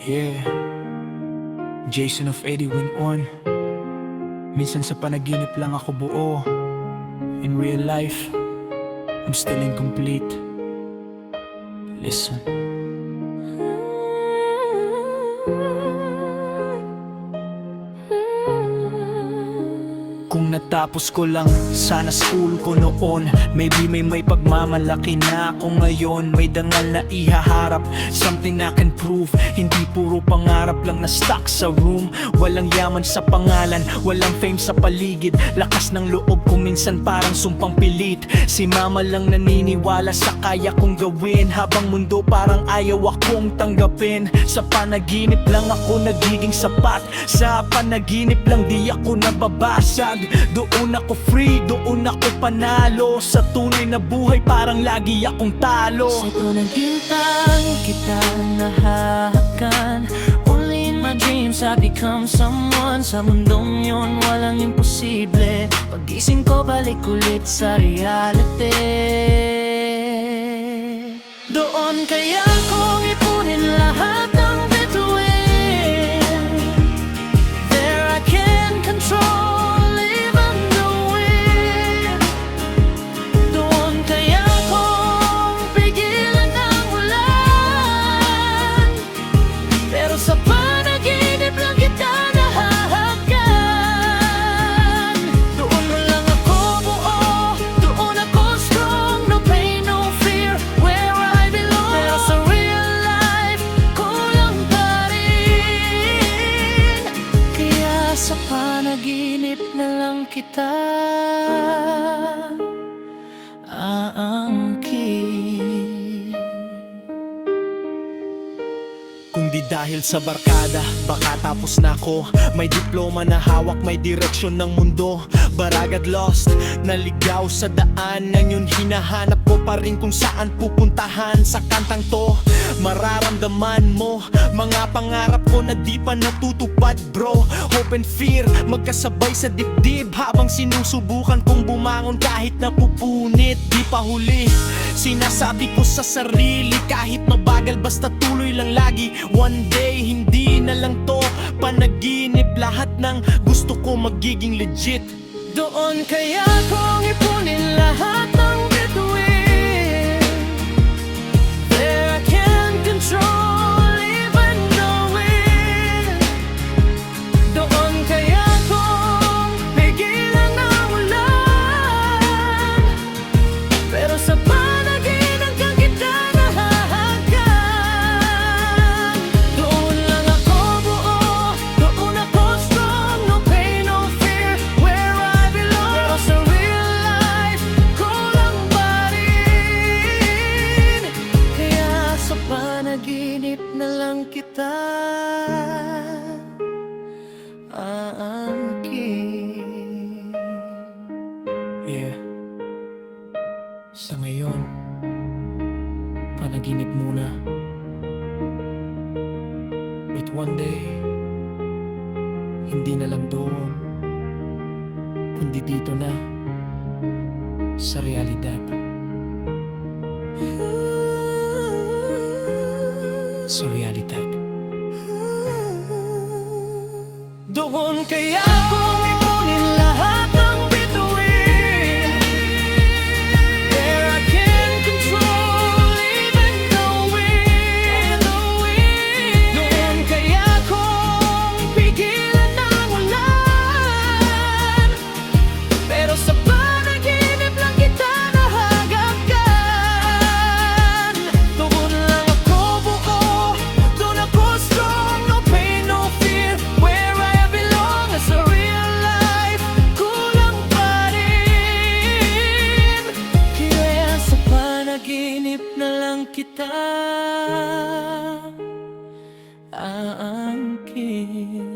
Yeah, Jason of 81. Minsan sa panaginip lang ako buo. In real life, I'm still incomplete. Listen. Kung natapos ko lang sana school ko noon, maybe may pagmamalaki na ako ngayon. May dangal na ihaharap, something I can prove. Hindi puro pangarap lang na stuck sa room. Walang yaman sa pangalan, walang fame sa paligid. Lakas ng loob ko minsan parang sumpang pilit. Si mama lang naniniwala sa kaya kong gawin, habang mundo parang ayaw akong tanggapin. Sa panaginip lang ako nagiging sapat, sa panaginip lang di ako nababasag. Doon ako free, doon ako panalo. Sa tunay na buhay parang lagi akong talo. Sa panaginip kita nahahakan. Only in my dreams I become someone. Sa mundong yun walang imposible. Pagising ko balik ulit sa reality. Doon kaya kong ipunin lahat ng bituin. There I can control sa panaginip lang kita nahahagan. Doon mo lang ako buo, doon ako strong. No pain, no fear, where I belong. Pero sa real life, kulang pa rin. Kaya sa panaginip na lang kita aangkin. Kung di dahil sa barkada, baka tapos na ako. May diploma na hawak, may direksyon ng mundo. But I got lost, naligaw sa daan. Ngayon hinahanap ko pa rin kung saan pupuntahan. Sa kantang to, mararamdaman mo mga pangarap ko na di pa natutupad, bro. Hope and fear, magkasabay sa dibdib. Habang sinusubukan kong bumangon kahit napupunit. Di pa huli, sinasabi ko sa sarili, kahit mabagal basta tuloy lang lagi. One day, hindi na lang to panaginip. Lahat ng gusto ko magiging legit. Doon kaya kong ipunin lahat ng bituin. There I can control even knowing. Doon kaya kong pigilan ang ulan. Pero sa panaginip kang kita nahahagan. Doon lang ako buo, doon ako strong. No pain, no fear, where I belong. Pero sa real life, kulang pa rin. Kaya sa panaginip na lang kita aangkin. Yeah, sa ngayon, panaginip muna. But one day, hindi na lang doon, kundi dito na, sa realidad. Sa realidad. Doon kaya kong ipunin lahat ng bituin. There I can control even knowing. Doon kaya kong pigilan ang ulan. Pero sa panaginip lang kita nahahagan. Doon lang ako buo, doon ako strong. No pain, no fear, where I belong. Sa real life, kulang pa rin. Kaya sa panaginip na lang kita aangkin.